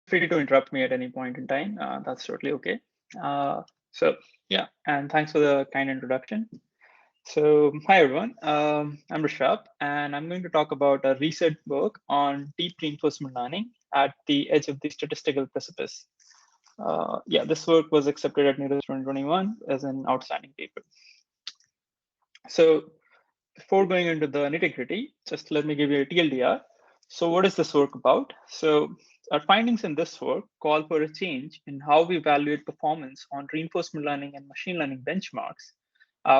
free to interrupt me at any point in time. That's totally okay. So yeah, and thanks for the kind introduction. So hi everyone, I'm Rishabh, and I'm going to talk about a recent work on deep reinforcement learning at the edge of the statistical precipice. Yeah, this work was accepted at NeurIPS 2021 as an outstanding paper. So before going into the nitty gritty, just let me give you a TLDR. So what is this work about? So our findings in this work call for a change in how we evaluate performance on reinforcement learning and machine learning benchmarks,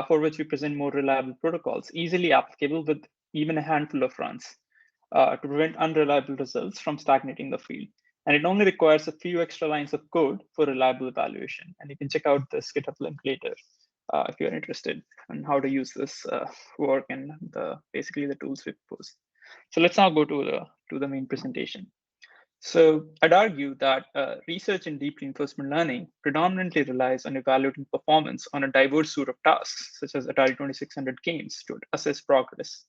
for which we present more reliable protocols, easily applicable with even a handful of runs, to prevent unreliable results from stagnating the field. And it only requires a few extra lines of code for reliable evaluation. And you can check out this GitHub link later if you're interested in how to use this work and basically the tools we propose. So let's now go to the main presentation. So I'd argue that research in deep reinforcement learning predominantly relies on evaluating performance on a diverse suite of tasks, such as Atari 2600 games, to assess progress.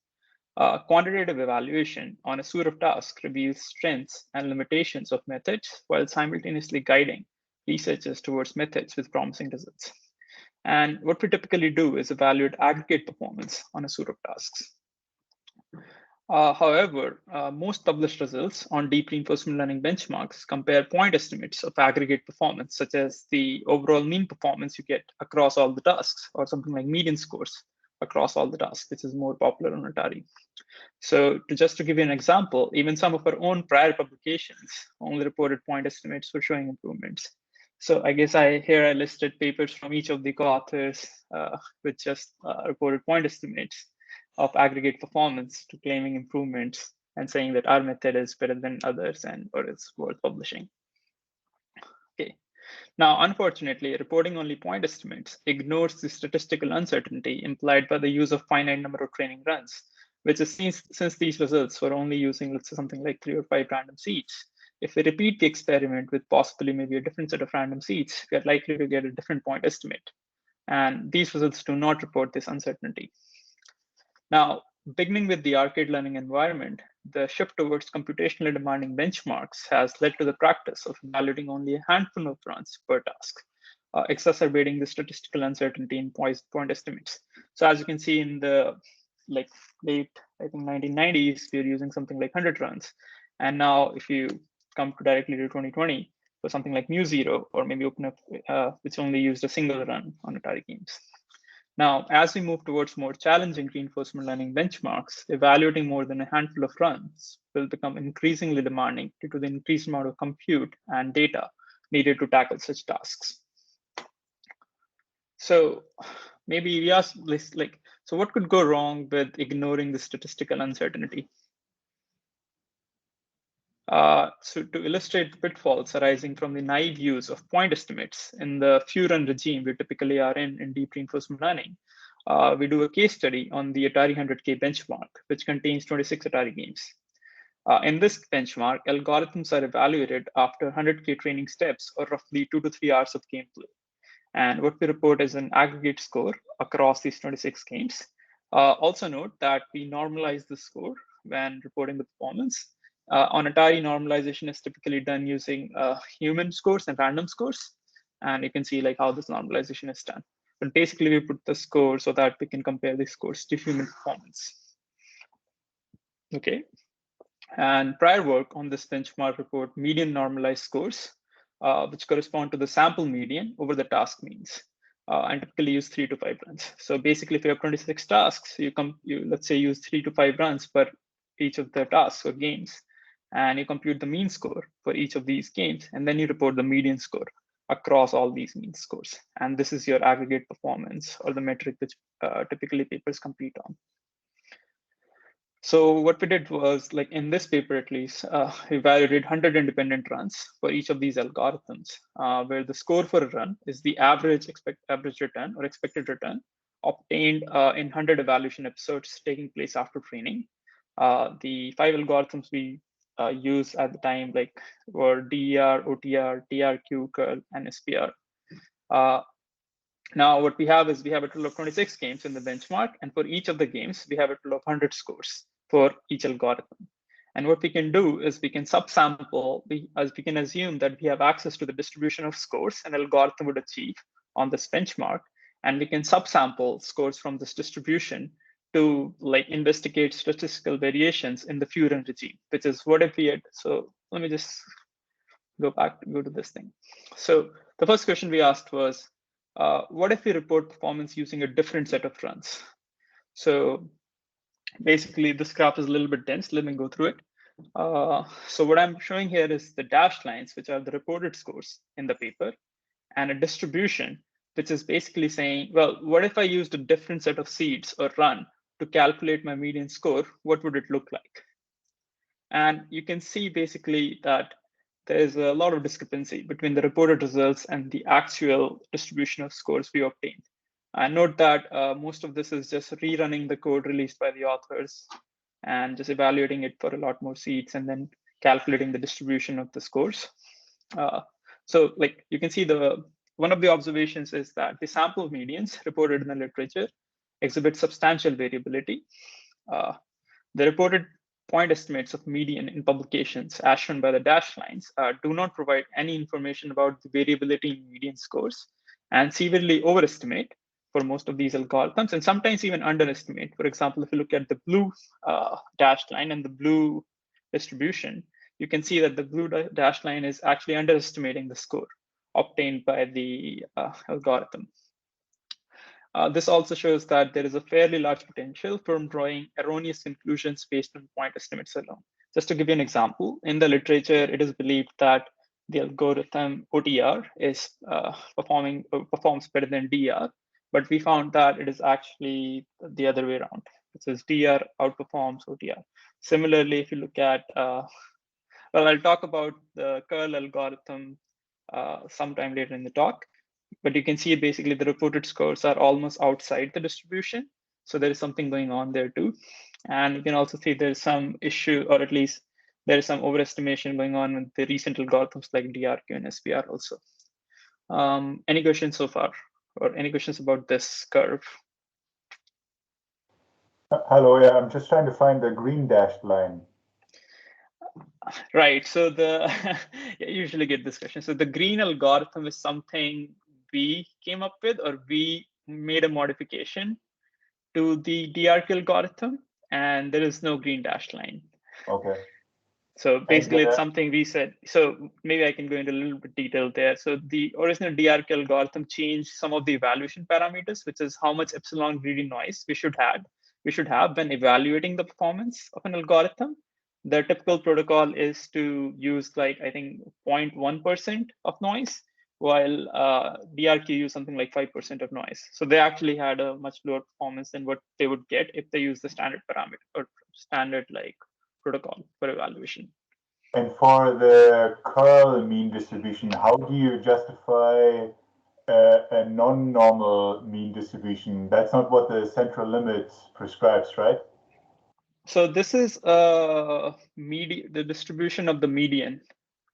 Quantitative evaluation on a suite of tasks reveals strengths and limitations of methods while simultaneously guiding researchers towards methods with promising results. And what we typically do is evaluate aggregate performance on a suite of tasks. However, most published results on deep reinforcement learning benchmarks compare point estimates of aggregate performance, such as the overall mean performance you get across all the tasks, or something like median scores across all the tasks, which is more popular on Atari. So just to give you an example, even some of our own prior publications only reported point estimates for showing improvements. So I guess here I listed papers from each of the co-authors with just reported point estimates of aggregate performance to claiming improvements and saying that our method is better than others and or it's worth publishing. Okay. Now, unfortunately, reporting only point estimates ignores the statistical uncertainty implied by the use of finite number of training runs, which is since these results were only using, let's say, something like 3 or 5 random seeds. If we repeat the experiment with possibly maybe a different set of random seeds, we are likely to get a different point estimate. And these results do not report this uncertainty. Now, beginning with the arcade learning environment, the shift towards computationally demanding benchmarks has led to the practice of evaluating only a handful of runs per task, exacerbating the statistical uncertainty in point estimates. So as you can see in the late, I think 1990s, we were using something like 100 runs. And now if you come directly to 2020 for something like mu0, or maybe open up, which only used a single run on Atari games. Now, as we move towards more challenging reinforcement learning benchmarks, evaluating more than a handful of runs will become increasingly demanding due to the increased amount of compute and data needed to tackle such tasks. So maybe we ask this, so what could go wrong with ignoring the statistical uncertainty? So to illustrate the pitfalls arising from the naive use of point estimates in the few run regime we typically are in deep reinforcement learning, we do a case study on the Atari 100K benchmark, which contains 26 Atari games. In this benchmark, algorithms are evaluated after 100K training steps, or roughly 2 to 3 hours of gameplay. And what we report is an aggregate score across these 26 games. Also note that we normalize the score when reporting the performance. On Atari, normalization is typically done using human scores and random scores. And you can see how this normalization is done. But basically, we put the score so that we can compare the scores to human performance. Okay. And prior work on this benchmark report median normalized scores, which correspond to the sample median over the task means, and typically use 3 to 5 runs. So basically, if you have 26 tasks, you let's say use 3 to 5 runs per each of the tasks or games, and you compute the mean score for each of these games, and then you report the median score across all these mean scores. And this is your aggregate performance, or the metric which typically papers compete on. So what we did was, in this paper at least, we evaluated 100 independent runs for each of these algorithms, where the score for a run is the average return or expected return obtained in 100 evaluation episodes taking place after training. The 5 algorithms we used at the time were DER, OTR, TRQ, curl, and SPR. Now what we have is we have a total of 26 games in the benchmark, and for each of the games, we have a total of 100 scores for each algorithm. And what we can do is we can subsample, as we can assume that we have access to the distribution of scores an algorithm would achieve on this benchmark, and we can subsample scores from this distribution to like investigate statistical variations in the Furin regime, which is what if we had, so let me just go to this thing. So the first question we asked was, what if we report performance using a different set of runs? So basically this graph is a little bit dense. Let me go through it. So what I'm showing here is the dashed lines, which are the reported scores in the paper, and a distribution, which is basically saying, well, what if I used a different set of seeds or run to calculate my median score? What would it look like? And you can see basically that there's a lot of discrepancy between the reported results and the actual distribution of scores we obtained. And note that most of this is just rerunning the code released by the authors and just evaluating it for a lot more seats and then calculating the distribution of the scores. So like you can see one of the observations is that the sample medians reported in the literature exhibit substantial variability. The reported point estimates of median in publications, as shown by the dashed lines, do not provide any information about the variability in median scores and severely overestimate for most of these algorithms and sometimes even underestimate. For example, if you look at the blue dashed line and the blue distribution, you can see that the blue dashed line is actually underestimating the score obtained by the algorithm. This also shows that there is a fairly large potential for drawing erroneous conclusions based on point estimates alone. Just to give you an example, in the literature, it is believed that the algorithm OTR is performs better than DR, but we found that it is actually the other way around. It says DR outperforms OTR. Similarly, if you look at, well, I'll talk about the curl algorithm sometime later in the talk. But you can see basically the reported scores are almost outside the distribution. So there is something going on there too. And you can also see there's some issue, or at least there is some overestimation going on with the recent algorithms like DRQ and SPR also. Any questions so far, or any questions about this curve? Hello, yeah, I'm just trying to find the green dashed line. Right, so I usually get this question. So the green algorithm is something we came up with, or we made a modification to the DRQ algorithm, and there is no green dashed line. Okay. So basically, it's something we said. So maybe I can go into a little bit detail there. So the original DRQ algorithm changed some of the evaluation parameters, which is how much epsilon greedy noise we should have when evaluating the performance of an algorithm. The typical protocol is to use like, I think 0.1% of noise, while DRQ use something like 5% of noise. So they actually had a much lower performance than what they would get if they use the standard parameter or standard like protocol for evaluation. And for the curl mean distribution, how do you justify a non-normal mean distribution? That's not what the central limit prescribes, right? So this is the distribution of the median.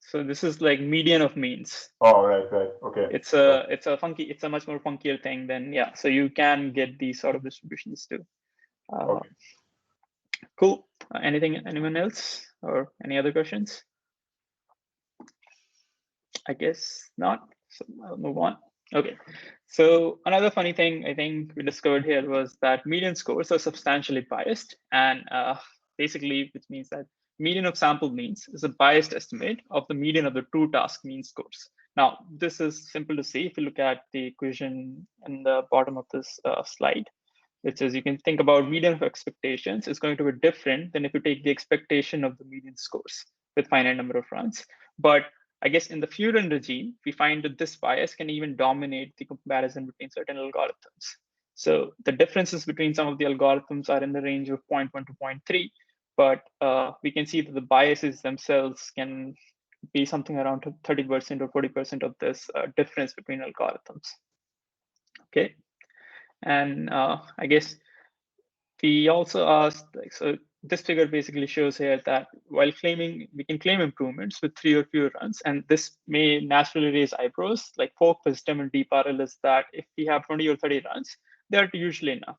So this is like median of means. Oh, right, okay. It's a much more funkier thing than, yeah. So you can get these sort of distributions too. Okay. Cool. Anyone else, or any other questions? I guess not. So I'll move on. Okay. So another funny thing I think we discovered here was that median scores are substantially biased, and basically, which means that median of sample means is a biased estimate of the median of the two task mean scores. Now, this is simple to see if you look at the equation in the bottom of this slide, which is you can think about median of expectations is going to be different than if you take the expectation of the median scores with finite number of runs. But I guess in the Furin regime, we find that this bias can even dominate the comparison between certain algorithms. So the differences between some of the algorithms are in the range of 0.1 to 0.3, but we can see that the biases themselves can be something around 30% or 40% of this difference between algorithms. Okay, and I guess we also asked, like, so this figure basically shows here that while we can claim improvements with 3 or fewer runs, and this may naturally raise eyebrows, like folk wisdom and deep RL is that if we have 20 or 30 runs, they are usually enough.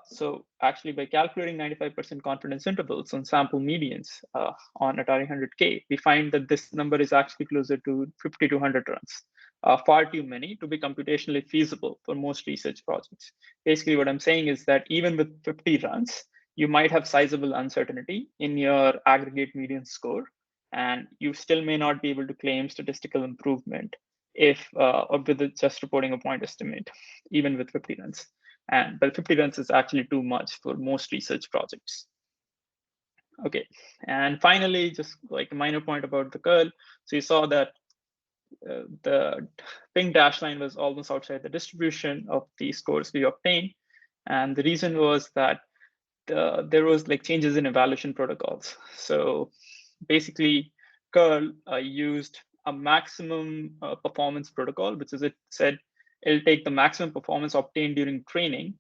So actually, by calculating 95% confidence intervals on sample medians on Atari 100K, we find that this number is actually closer to 50 to 100 runs, far too many to be computationally feasible for most research projects. Basically, what I'm saying is that even with 50 runs, you might have sizable uncertainty in your aggregate median score, and you still may not be able to claim statistical improvement if or with just reporting a point estimate, even with 50 runs. But 50 runs is actually too much for most research projects. Okay, and finally, just like a minor point about the curl. So you saw that the pink dash line was almost outside the distribution of the scores we obtained. And the reason was that there was like changes in evaluation protocols. So basically, curl used a maximum performance protocol, which is it said it'll take the maximum performance obtained during training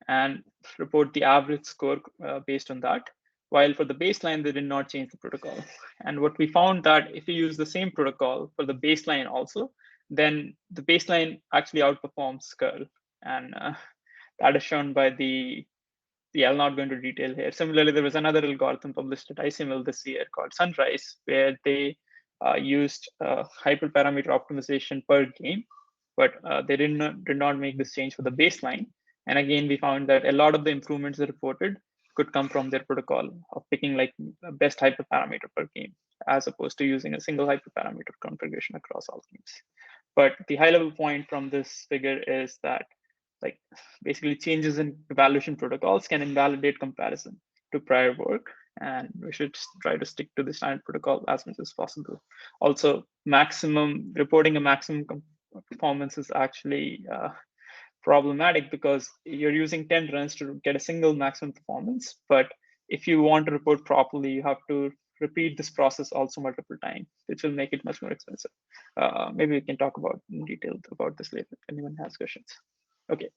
and report the average score based on that. While for the baseline, they did not change the protocol. And what we found that if you use the same protocol for the baseline also, then the baseline actually outperforms curl. And that is shown by yeah, I'm not going to detail here. Similarly, there was another algorithm published at ICML this year called Sunrise, where they used hyperparameter optimization per game, but they did not make this change for the baseline. And again, we found that a lot of the improvements they reported could come from their protocol of picking like best hyperparameter per game, as opposed to using a single hyperparameter configuration across all games. But the high level point from this figure is that like basically changes in evaluation protocols can invalidate comparison to prior work, and we should try to stick to the standard protocol as much as possible. Also, maximum reporting a maximum performance is actually problematic because you're using 10 runs to get a single maximum performance, but if you want to report properly, you have to repeat this process also multiple times, which will make it much more expensive. Maybe we can talk about in detail about this later if anyone has questions. Okay,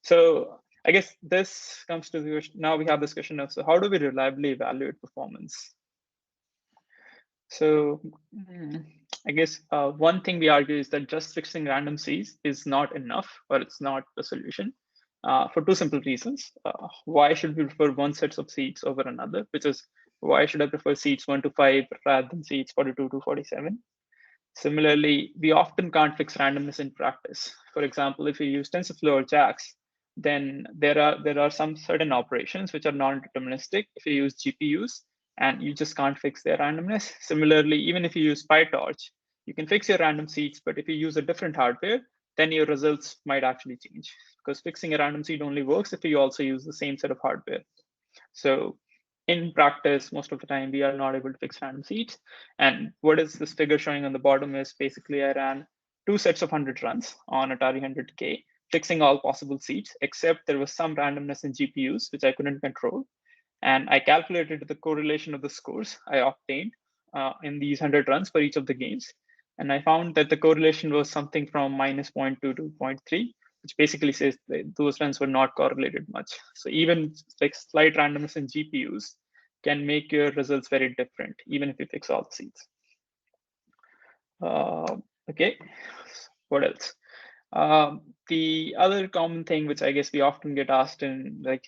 so I guess this comes to the question. Now we have this question of, so how do we reliably evaluate performance? So I guess one thing we argue is that just fixing random seeds is not enough, or it's not the solution for two simple reasons. Why should we prefer one set of seeds over another? Which is, why should I prefer seeds 1 to 5 rather than seeds 42 to 47? Similarly, we often can't fix randomness in practice. For example, if you use TensorFlow or JAX, then there are some certain operations which are non-deterministic if you use GPUs, and you just can't fix their randomness. Similarly, even if you use PyTorch, you can fix your random seeds, but if you use a different hardware, then your results might actually change, because fixing a random seed only works if you also use the same set of hardware. So in practice, most of the time, we are not able to fix random seeds. And what is this figure showing on the bottom is basically I ran two sets of 100 runs on Atari 100K, fixing all possible seeds, except there was some randomness in GPUs, which I couldn't control. And I calculated the correlation of the scores I obtained in these 100 runs for each of the games. And I found that the correlation was something from minus 0.2 to 0.3, which basically says that those runs were not correlated much. So even like slight randomness in GPUs can make your results very different, even if you fix all the seeds. Okay, what else? The other common thing, which I guess we often get asked in like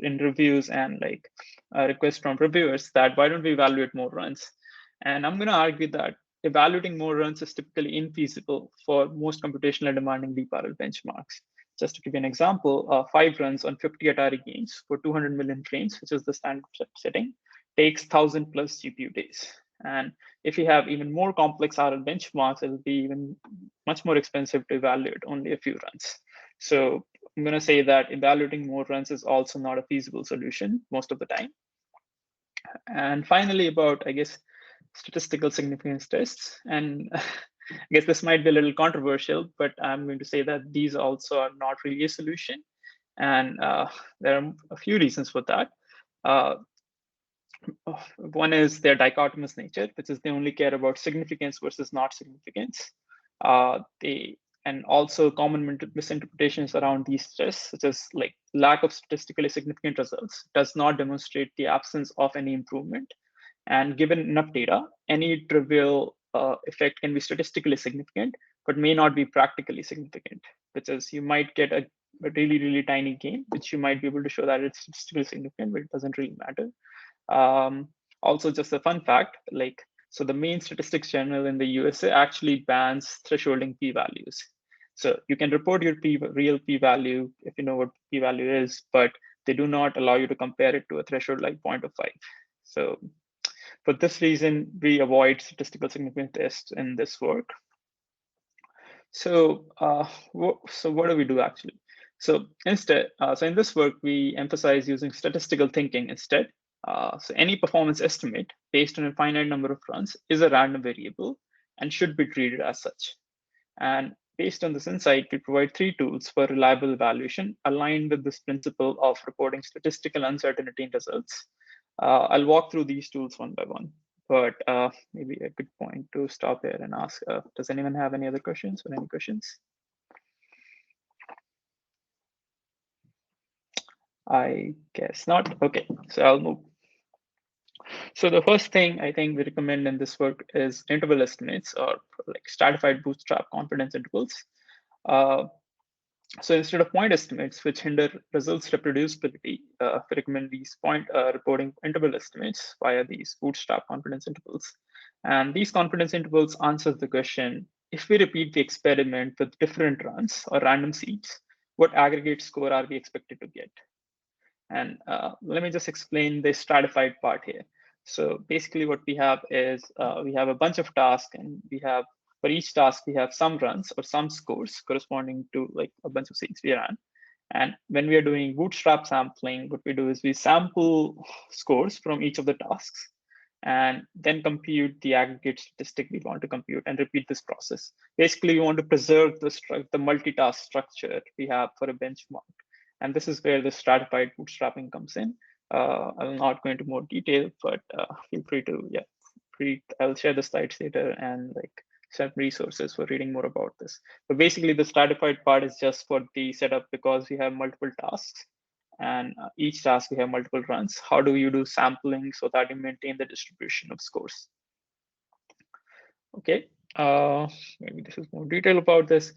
in reviews and like requests from reviewers, that why don't we evaluate more runs? And I'm going to argue that evaluating more runs is typically infeasible for most computationally demanding deep RL benchmarks. Just to give you an example, 5 runs on 50 Atari games for 200 million frames, which is the standard setting, takes 1,000 plus GPU days. And if you have even more complex RL benchmarks, it'll be even much more expensive to evaluate only a few runs. So I'm going to say that evaluating more runs is also not a feasible solution most of the time. And finally, about, I guess, statistical significance tests. And I guess this might be a little controversial, but I'm going to say that these also are not really a solution. And there are a few reasons for that. One is their dichotomous nature, which is they only care about significance versus not significance. And also common misinterpretations around these tests, such as like lack of statistically significant results does not demonstrate the absence of any improvement. And given enough data, any trivial effect can be statistically significant, but may not be practically significant, which is you might get a really, really tiny gain, which you might be able to show that it's statistically significant, but it doesn't really matter. Also, just a fun fact, like, so the main statistics journal in the USA actually bans thresholding p-values. So you can report your real p-value if you know what p-value is, but they do not allow you to compare it to a threshold like 0.05. So for this reason, we avoid statistical significance tests in this work. So, what do we do actually? So instead, so in this work, we emphasize using statistical thinking instead. So any performance estimate based on a finite number of runs is a random variable and should be treated as such. And based on this insight, we provide 3 tools for reliable evaluation aligned with this principle of reporting statistical uncertainty in results. I'll walk through these tools one by one, but maybe a good point to stop here and ask, does anyone have any other questions or any questions? I guess not. Okay, so I'll move. So the first thing I think we recommend in this work is interval estimates, or like stratified bootstrap confidence intervals. So instead of point estimates, which hinder results reproducibility, we recommend these point reporting interval estimates via these bootstrap confidence intervals. And these confidence intervals answer the question, if we repeat the experiment with different runs or random seeds, what aggregate score are we expected to get? And let me just explain the stratified part here. So basically what we have is we have a bunch of tasks, and we have, for each task, we have some runs or some scores corresponding to like a bunch of seeds we ran. And when we are doing bootstrap sampling, what we do is we sample scores from each of the tasks and then compute the aggregate statistic we want to compute and repeat this process. Basically, we want to preserve the multitask structure we have for a benchmark. And this is where the stratified bootstrapping comes in. I'll not go into more detail, but feel free to, I'll share the slides later and like some resources for reading more about this. But basically the stratified part is just for the setup because we have multiple tasks, and each task we have multiple runs. How do you do sampling so that you maintain the distribution of scores? Okay, maybe this is more detail about this.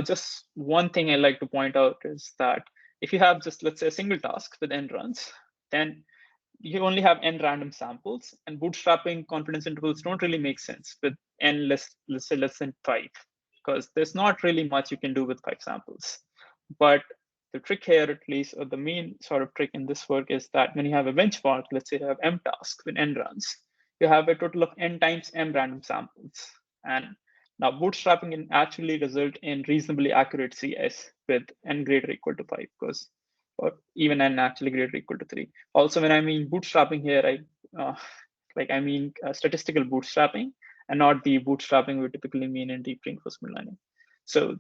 Just one thing I like to point out is that if you have just, let's say, a single task with n runs, then you only have n random samples, and bootstrapping confidence intervals don't really make sense with n let's say less than 5, because there's not really much you can do with 5 samples. But the trick here, at least, or the main sort of trick in this work, is that when you have a benchmark, let's say you have m tasks with n runs, you have a total of n times m random samples. And now bootstrapping can actually result in reasonably accurate CS with n greater or equal to 5, because or even n actually greater or equal to 3. Also, when I mean bootstrapping here, I mean statistical bootstrapping, and not the bootstrapping we typically mean in deep reinforcement learning. So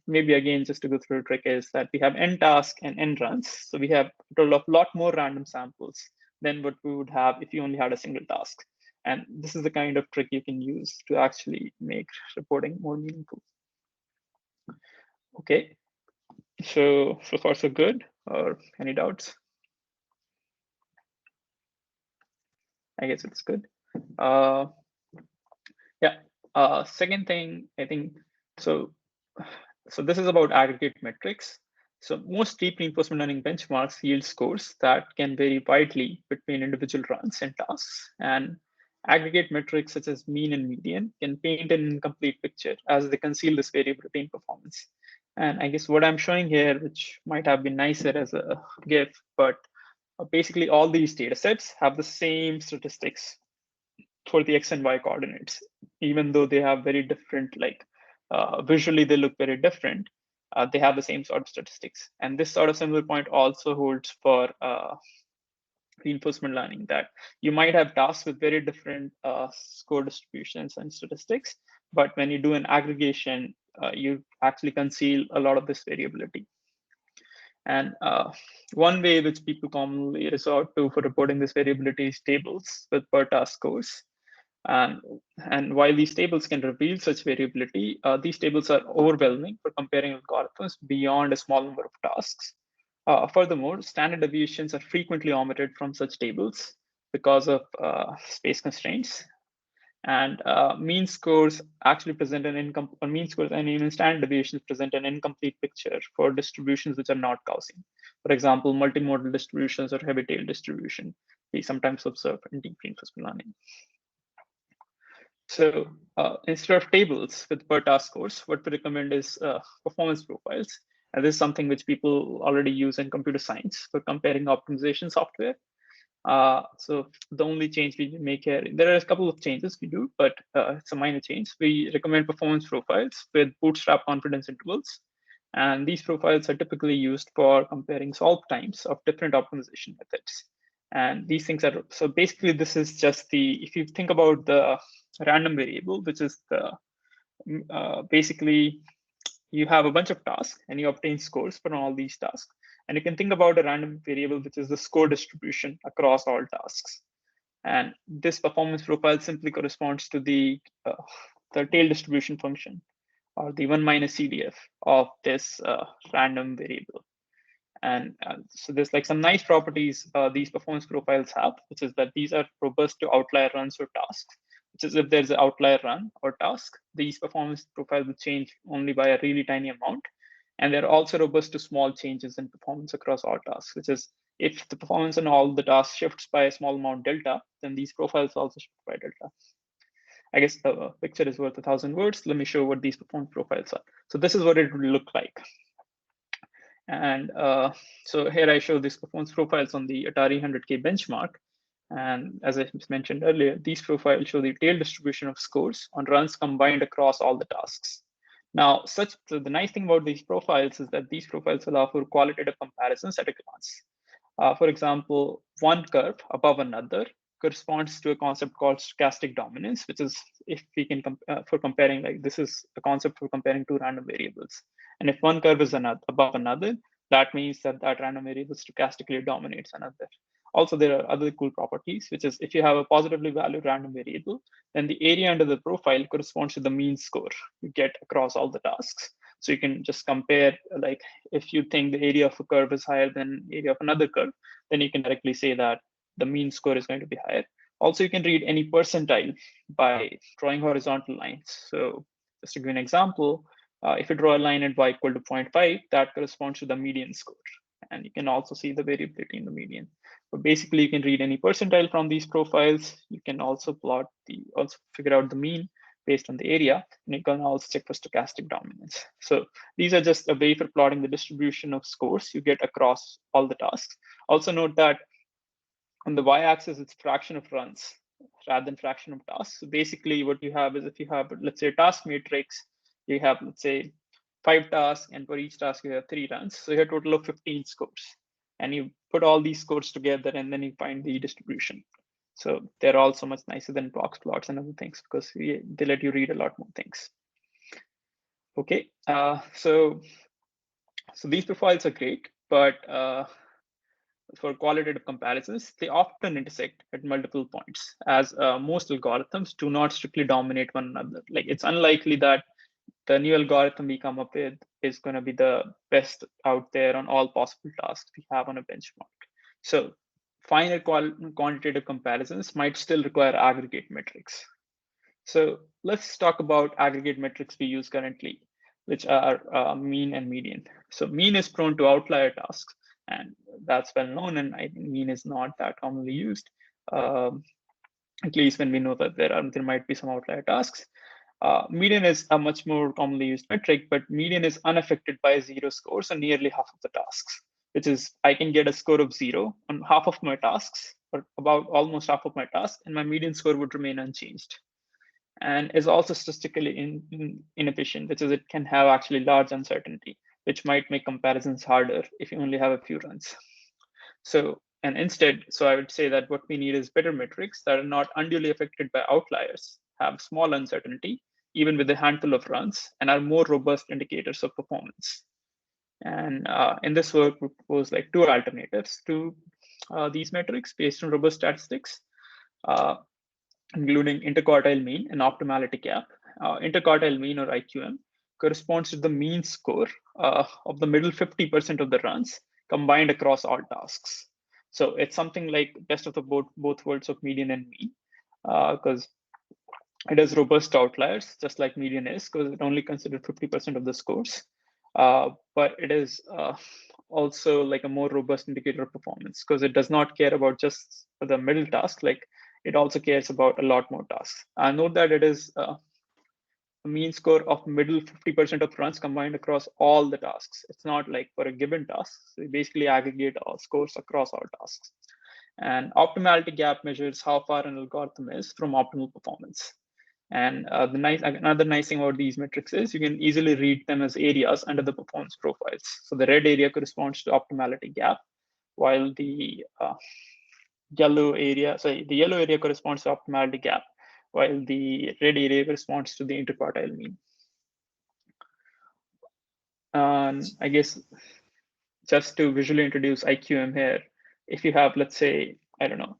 maybe again, just to go through the trick, is that we have n tasks and n runs. So we have a total of a lot more random samples than what we would have if you only had a single task. And this is the kind of trick you can use to actually make reporting more meaningful. Okay, so far so good, or any doubts? I guess it's good. Second thing, I think, so this is about aggregate metrics. So most deep reinforcement learning benchmarks yield scores that can vary widely between individual runs and tasks. And aggregate metrics such as mean and median can paint an incomplete picture as they conceal this variability in performance. And I guess what I'm showing here, which might have been nicer as a GIF, but basically all these data sets have the same statistics for the X and Y coordinates, even though they have very different, visually they look very different, they have the same sort of statistics. And this sort of similar point also holds for reinforcement learning, that you might have tasks with very different score distributions and statistics, but when you do an aggregation, you actually conceal a lot of this variability. And one way which people commonly resort to for reporting this variability is tables with per task scores. And while these tables can reveal such variability, these tables are overwhelming for comparing algorithms beyond a small number of tasks. Furthermore, standard deviations are frequently omitted from such tables because of space constraints. And mean scores actually present mean scores and even standard deviations present an incomplete picture for distributions which are not Gaussian. For example, multimodal distributions or heavy tail distribution we sometimes observe in deep reinforcement learning. So instead of tables with per task scores, what we recommend is performance profiles. And this is something which people already use in computer science for comparing optimization software. So the only change we make here, there are a couple of changes we do, but it's a minor change. We recommend performance profiles with bootstrap confidence intervals. And these profiles are typically used for comparing solve times of different optimization methods. And these things are, so basically this is just if you think about the random variable, which is basically you have a bunch of tasks and you obtain scores for all these tasks. And you can think about a random variable, which is the score distribution across all tasks. And this performance profile simply corresponds to the tail distribution function, or the 1 minus CDF of this random variable. And so there's like some nice properties these performance profiles have, which is that these are robust to outlier runs or tasks, which is if there's an outlier run or task, these performance profiles will change only by a really tiny amount. And they're also robust to small changes in performance across all tasks, which is if the performance in all the tasks shifts by a small amount delta, then these profiles also shift by delta. I guess the picture is worth 1,000 words. Let me show what these performance profiles are. So this is what it would look like. And so here I show these performance profiles on the Atari 100K benchmark. And as I mentioned earlier, these profiles show the tail distribution of scores on runs combined across all the tasks. Now, so the nice thing about these profiles is that these profiles allow for qualitative comparisons at a glance. For example, one curve above another corresponds to a concept called stochastic dominance, which is if we can for comparing, like this is a concept for comparing two random variables. And if one curve is above another, that means that that random variable stochastically dominates another. Also, there are other cool properties, which is if you have a positively valued random variable, then the area under the profile corresponds to the mean score you get across all the tasks. So you can just compare, like if you think the area of a curve is higher than area of another curve, then you can directly say that the mean score is going to be higher. Also, you can read any percentile by drawing horizontal lines. So just to give an example, if you draw a line at y equal to 0.5, that corresponds to the median score. And you can also see the variability in the median. But basically, you can read any percentile from these profiles. You can also also figure out the mean based on the area, and you can also check for stochastic dominance. So these are just a way for plotting the distribution of scores you get across all the tasks. Also note that on the y-axis, it's fraction of runs rather than fraction of tasks. So basically, what you have is if you have, let's say, a task matrix, you have, let's say, 5 tasks, and for each task, you have 3 runs. So you have a total of 15 scores. And you put all these scores together, and then you find the distribution. So they're also much nicer than box plots and other things because they let you read a lot more things. Okay, so these profiles are great, but for qualitative comparisons, they often intersect at multiple points, as most algorithms do not strictly dominate one another. Like it's unlikely that the new algorithm we come up with is going to be the best out there on all possible tasks we have on a benchmark. So finer quantitative comparisons might still require aggregate metrics. So let's talk about aggregate metrics we use currently, which are mean and median. So mean is prone to outlier tasks, and that's well known, and I think mean is not that commonly used, at least when we know that there might be some outlier tasks. Median is a much more commonly used metric, but median is unaffected by 0 scores on nearly half of the tasks, which is I can get a score of 0 on half of my tasks, or about almost half of my tasks, and my median score would remain unchanged. And is also statistically inefficient, which is it can have actually large uncertainty, which might make comparisons harder if you only have a few runs. So, and instead, so I would say that what we need is better metrics that are not unduly affected by outliers, have small uncertainty, even with a handful of runs, and are more robust indicators of performance. And in this work, we propose like 2 alternatives to these metrics based on robust statistics, including interquartile mean and optimality gap. Interquartile mean, or IQM, corresponds to the mean score of the middle 50% of the runs combined across all tasks. So it's something like best of the both worlds of median and mean, because It has robust outliers, just like median is, because it only considered 50% of the scores. But it is also like a more robust indicator of performance because it does not care about just the middle task. Like it also cares about a lot more tasks. Note that it is a mean score of middle 50% of runs combined across all the tasks. It's not like for a given task. So we basically aggregate all scores across all tasks. And optimality gap measures how far an algorithm is from optimal performance. And another nice thing about these metrics is you can easily read them as areas under the performance profiles. So the red area corresponds to optimality gap, while the yellow area corresponds to optimality gap, while the red area corresponds to the interquartile mean. I guess just to visually introduce IQM here, if you have, let's say, I don't know,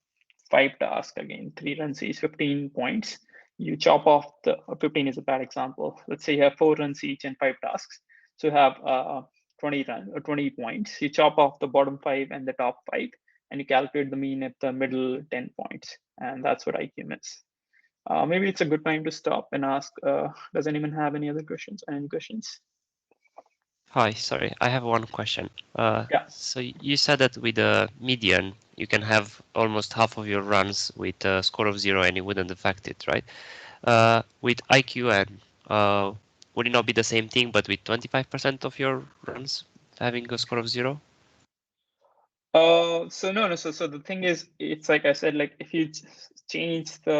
5 tasks, again, 3 runs each, 15 points, you chop off the, 15 is a bad example. Let's say you have 4 runs each and 5 tasks. So you have 20 points. You chop off the bottom 5 and the top 5, and you calculate the mean at the middle 10 points. And that's what IQM is. Maybe it's a good time to stop and ask, does anyone have any other questions? Any questions? Hi, sorry, I have one question. Yeah. So you said that with a median, you can have almost half of your runs with a score of 0 and it wouldn't affect it, right? With IQN, would it not be the same thing, but with 25% of your runs having a score of 0? So the thing is, it's like I said, like if you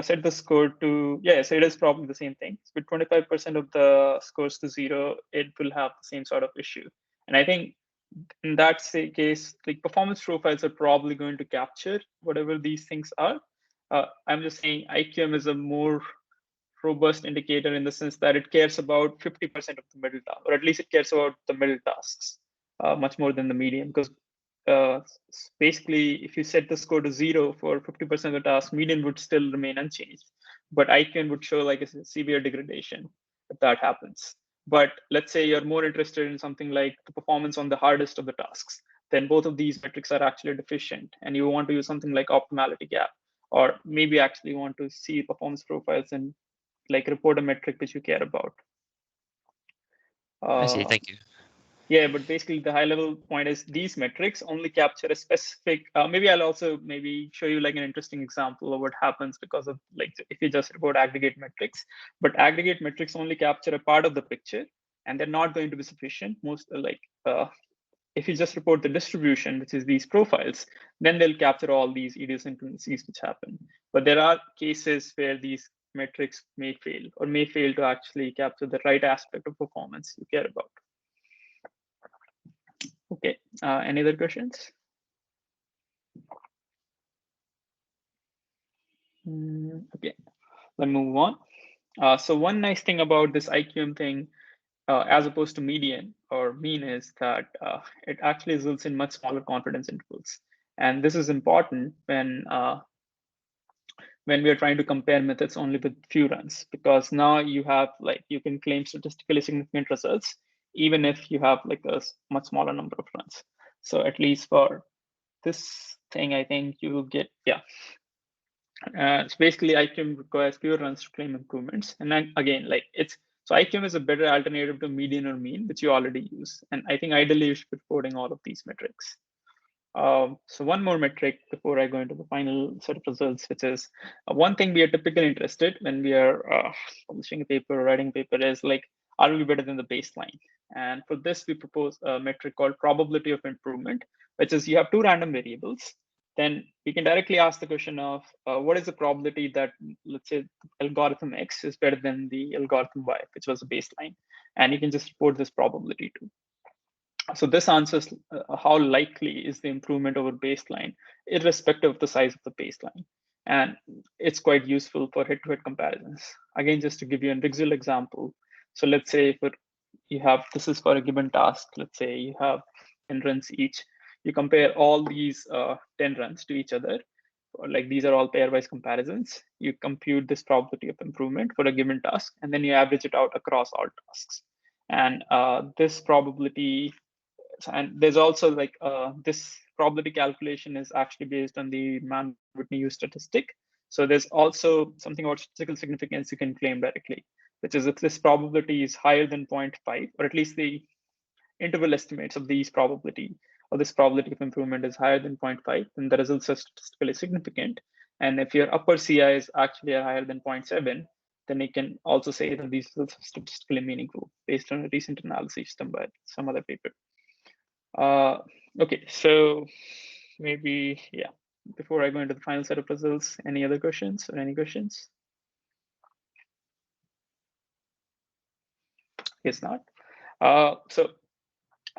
set the score to, so it is probably the same thing. With 25% of the scores to 0, it will have the same sort of issue. And I think in that case, like performance profiles are probably going to capture whatever these things are. I'm just saying IQM is a more robust indicator in the sense that it cares about 50% of the middle task, or at least it cares about the middle tasks much more than the median, because basically, if you set the score to 0 for 50% of the task, median would still remain unchanged. But IQN would show like a severe degradation if that happens. But let's say you're more interested in something like the performance on the hardest of the tasks, then both of these metrics are actually deficient. And you want to use something like optimality gap, or maybe actually want to see performance profiles and like report a metric which you care about. I see, thank you. Yeah, but basically the high level point is these metrics only capture a specific, maybe I'll also maybe show you like an interesting example of what happens because of like, if you just report aggregate metrics, but aggregate metrics only capture a part of the picture and they're not going to be sufficient. If you just report the distribution, which is these profiles, then they'll capture all these idiosyncrasies which happen. But there are cases where these metrics may fail to actually capture the right aspect of performance you care about. Okay, any other questions? Okay, let's move on. So one nice thing about this IQM thing, as opposed to median or mean, is that it actually results in much smaller confidence intervals. And this is important when we are trying to compare methods only with few runs, because now you have like, you can claim statistically significant results, even if you have like a much smaller number of runs. So at least for this thing, I think you will get, so basically IQM requires fewer runs to claim improvements. And then again, like so IQM is a better alternative to median or mean, which you already use. And I think ideally you should be reporting all of these metrics. So one more metric before I go into the final set of results, which is one thing we are typically interested when we are publishing a paper or writing a paper is like, are we better than the baseline? And for this, we propose a metric called probability of improvement, which is you have 2 random variables. Then we can directly ask the question of what is the probability that, let's say, algorithm X is better than the algorithm Y, which was a baseline. And you can just report this probability too. So this answers how likely is the improvement over baseline, irrespective of the size of the baseline. And it's quite useful for head-to-head comparisons. Again, just to give you a visual example. So let's say this is for a given task. Let's say you have 10 runs each. You compare all these 10 runs to each other. Like these are all pairwise comparisons. You compute this probability of improvement for a given task, and then you average it out across all tasks. And this probability, and there's also like this probability calculation is actually based on the Mann-Whitney U statistic. So there's also something about statistical significance you can claim directly, which is if this probability is higher than 0.5, or at least the interval estimates of these probability or this probability of improvement is higher than 0.5, then the results are statistically significant. And if your upper CI is actually higher than 0.7, then you can also say that these results are statistically meaningful based on a recent analysis done by some other paper. Okay, so maybe, yeah, before I go into the final set of results, any other questions or any questions? Guess not. So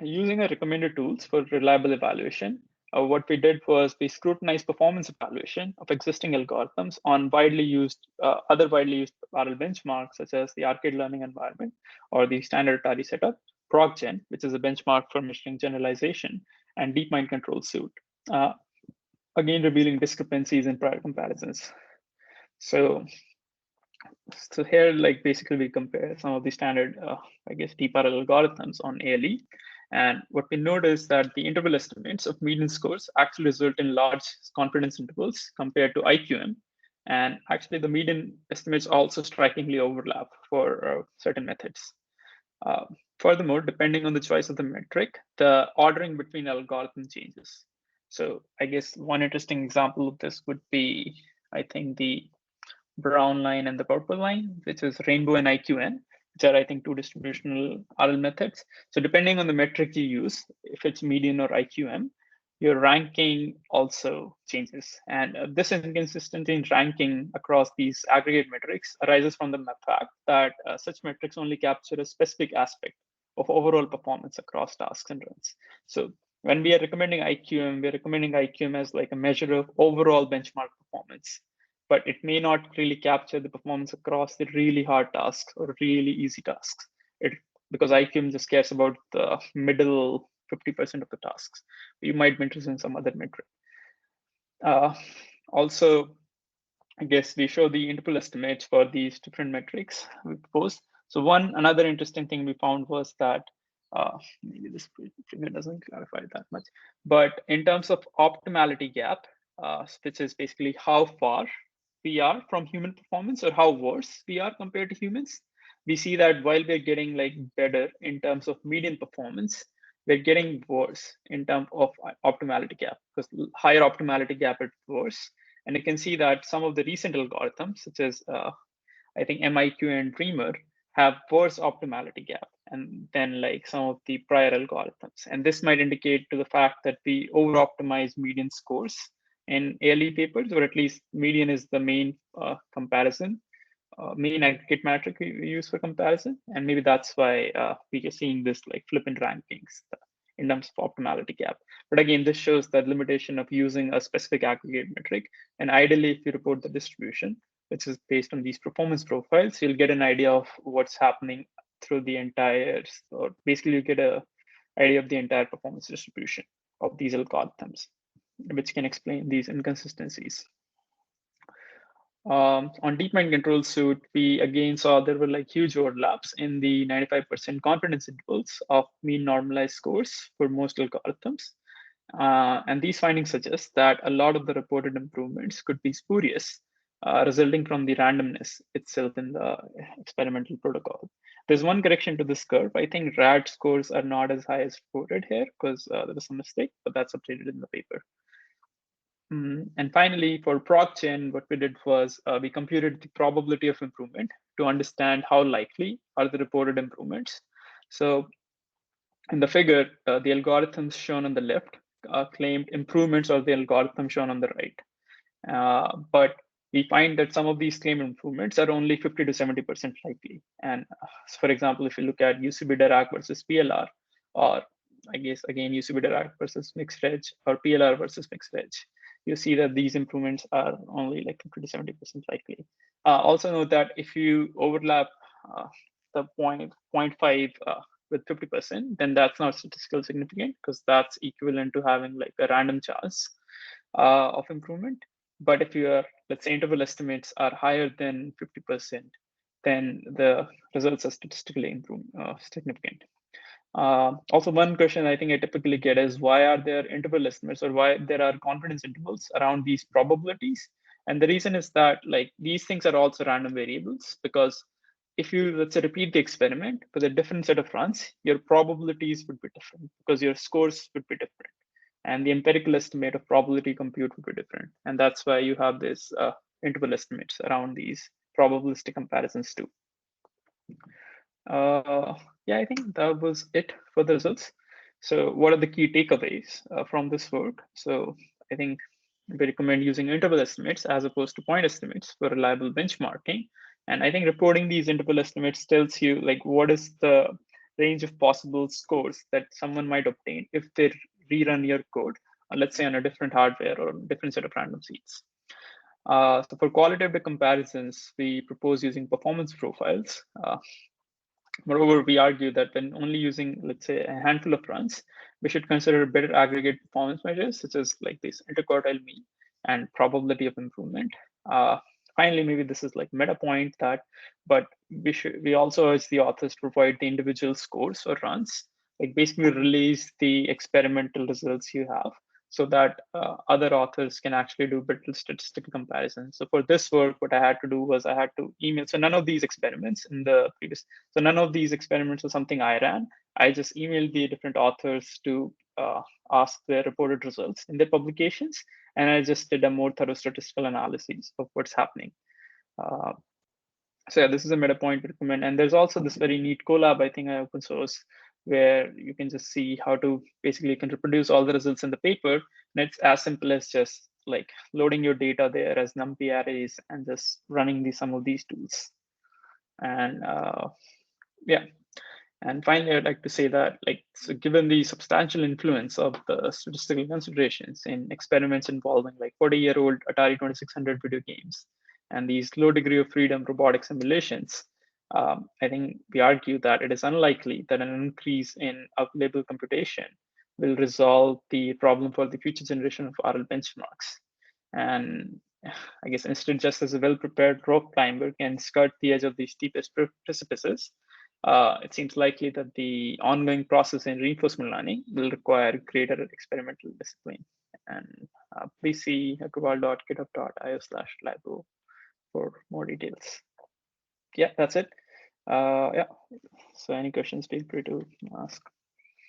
using a recommended tools for reliable evaluation, what we did was we scrutinized performance evaluation of existing algorithms on widely used, other widely used parallel benchmarks, such as the arcade learning environment or the standard Atari setup, ProcGen, which is a benchmark for measuring generalization, and DeepMind control suite, again revealing discrepancies in prior comparisons. So here, like basically we compare some of the standard, I guess, deep parallel algorithms on ALE. And what we notice that the interval estimates of median scores actually result in large confidence intervals compared to IQM. And actually the median estimates also strikingly overlap for certain methods. Furthermore, depending on the choice of the metric, the ordering between algorithm changes. So I guess one interesting example of this would be, I think, the brown line and the purple line, which is rainbow and IQN, which are, I think, two distributional RL methods. So depending on the metric you use, if it's median or IQM, your ranking also changes. And this inconsistency in ranking across these aggregate metrics arises from the fact that such metrics only capture a specific aspect of overall performance across tasks and runs. So when we are recommending IQM, we're recommending IQM as like a measure of overall benchmark performance, but it may not really capture the performance across the really hard tasks or really easy tasks. Because IQM just cares about the middle 50% of the tasks. You might be interested in some other metric. Also, I guess we show the interval estimates for these different metrics we proposed. So another interesting thing we found was that maybe this figure doesn't clarify that much, but in terms of optimality gap, which is basically how far we are from human performance or how worse we are compared to humans, we see that while we're getting like better in terms of median performance, we're getting worse in terms of optimality gap, because higher optimality gap is worse. And you can see that some of the recent algorithms, such as I think MIQ and Dreamer, have worse optimality gap and then like some of the prior algorithms. And this might indicate to the fact that we over-optimize median scores in ALE papers, or at least median is the main comparison, main aggregate metric we use for comparison. And maybe that's why we are seeing this like flip in rankings in terms of optimality gap. But again, this shows that limitation of using a specific aggregate metric. And ideally, if you report the distribution, which is based on these performance profiles, you'll get an idea of what's happening through the entire, or basically you get an idea of the entire performance distribution of these algorithms, which can explain these inconsistencies. On DeepMind control suite, we again saw there were like huge overlaps in the 95% confidence intervals of mean normalized scores for most algorithms. And these findings suggest that a lot of the reported improvements could be spurious, resulting from the randomness itself in the experimental protocol. There's one correction to this curve. I think RAD scores are not as high as reported here because there was a mistake, but that's updated in the paper. And finally, for ProcGen, what we did was we computed the probability of improvement to understand how likely are the reported improvements. So in the figure, the algorithms shown on the left claimed improvements of the algorithm shown on the right. But we find that some of these claimed improvements are only 50 to 70% likely. And for example, if you look at UCB Dirac versus PLR, or I guess again UCB Dirac versus mixed reg, or PLR versus mixed reg, you see that these improvements are only like 50 to 70% likely. Also note that if you overlap the 0.5 with 50%, then that's not statistically significant because that's equivalent to having like a random chance of improvement. But if your, let's say, interval estimates are higher than 50%, then the results are statistically significant. Also, one question I think I typically get is why are there interval estimates or why there are confidence intervals around these probabilities? And the reason is that like these things are also random variables, because if you, let's say, repeat the experiment with a different set of runs, your probabilities would be different because your scores would be different. And the empirical estimate of probability compute would be different. And that's why you have this interval estimates around these probabilistic comparisons too. Yeah, I think that was it for the results. So what are the key takeaways from this work? So I think we recommend using interval estimates as opposed to point estimates for reliable benchmarking. And I think reporting these interval estimates tells you like what is the range of possible scores that someone might obtain if they rerun your code, let's say on a different hardware or different set of random seeds. So for qualitative comparisons, we propose using performance profiles. Moreover, we argue that when only using, let's say, a handful of runs, we should consider better aggregate performance measures, such as like this interquartile mean and probability of improvement. Finally, maybe this is like meta point that, but we also urge the authors to provide the individual scores or runs, like basically release the experimental results you have, so that other authors can actually do better statistical comparisons. So for this work, what I had to do was I had to email. So none of these experiments in the previous, so none of these experiments was something I ran. I just emailed the different authors to ask their reported results in their publications, and I just did a more thorough statistical analysis of what's happening. So yeah, this is a meta point we recommend. And there's also this very neat collab, I think I open source, where you can just see how to basically you can reproduce all the results in the paper. And it's as simple as just like loading your data there as NumPy arrays and just running some of these tools. And yeah. And finally, I'd like to say that, like, so given the substantial influence of the statistical considerations in experiments involving like 40-year-old Atari 2600 video games and these low degree of freedom robotic simulations, I think we argue that it is unlikely that an increase in available computation will resolve the problem for the future generation of RL benchmarks. And I guess instead, just as a well-prepared rock climber can skirt the edge of these steepest precipices, it seems likely that the ongoing process in reinforcement learning will require greater experimental discipline. And please see agarwal.github.io/labo for more details. Yeah, that's it. Yeah, so any questions, feel free to ask.